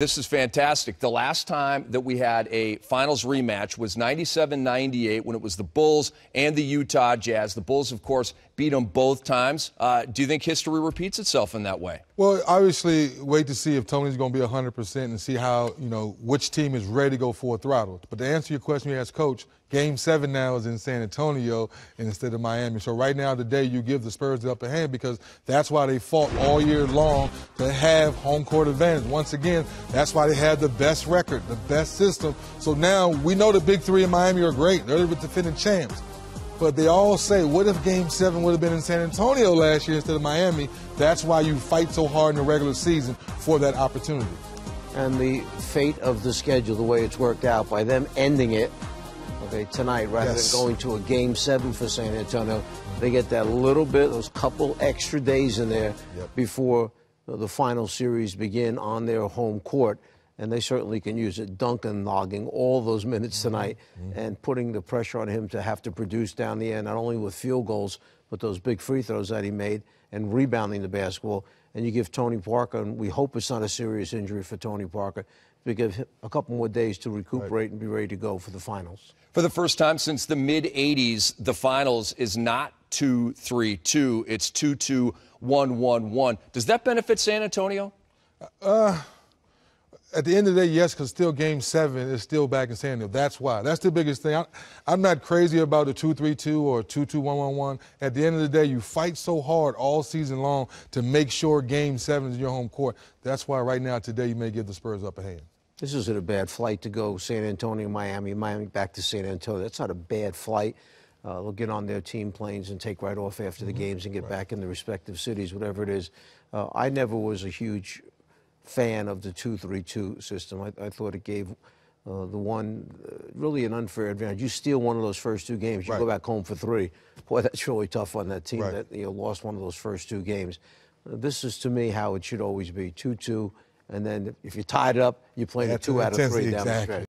This is fantastic. The last time that we had a finals rematch was 97-98 when it was the Bulls and the Utah Jazz. The Bulls, of course, beat them both times. Do you think history repeats itself in that way? Well, obviously, wait to see if Tony's going to be 100% and see how, which team is ready to go full throttle. But to answer your question, as coach, Game 7 now is in San Antonio instead of Miami. So right now, today, you give the Spurs the upper hand because that's why they fought all year long to have home court advantage. Once again, that's why they had the best record, the best system. So now we know the big three in Miami are great. They're the defending champs. But they all say, what if Game 7 would have been in San Antonio last year instead of Miami? That's why you fight so hard in the regular season for that opportunity. And the fate of the schedule, the way it's worked out, by them ending it tonight rather than going to a Game 7 for San Antonio, they get that little bit, those couple extra days in there before the final series begin on their home court. And they certainly can use it. Duncan logging all those minutes tonight and putting the pressure on him to have to produce down the end, not only with field goals, but those big free throws that he made and rebounding the basketball. And you give Tony Parker, and we hope it's not a serious injury for Tony Parker, we give him a couple more days to recuperate and be ready to go for the finals. For the first time since the mid-'80s, the finals is not 2-3-2. It's 2-2-1-1-1. Does that benefit San Antonio? At the end of the day, yes, because still Game 7 is still back in San Antonio. That's why. That's the biggest thing. I'm not crazy about the 2-3-2 or 2-2-1-1-1. At the end of the day, you fight so hard all season long to make sure Game 7 is your home court. That's why right now, today, you may give the Spurs upper hand. This isn't a bad flight to go San Antonio, Miami, Miami back to San Antonio. That's not a bad flight. They'll get on their team planes and take right off after the games and get back in the respective cities, whatever it is. I never was a huge fan of the 2-3-2 system. I thought it gave the one really an unfair advantage. You steal one of those first two games, you go back home for 3. Boy, that's really tough on that team that lost one of those first 2 games. This is, to me, how it should always be, 2-2, and then if you tied it up, you play a 2 out of 3 down the stretch.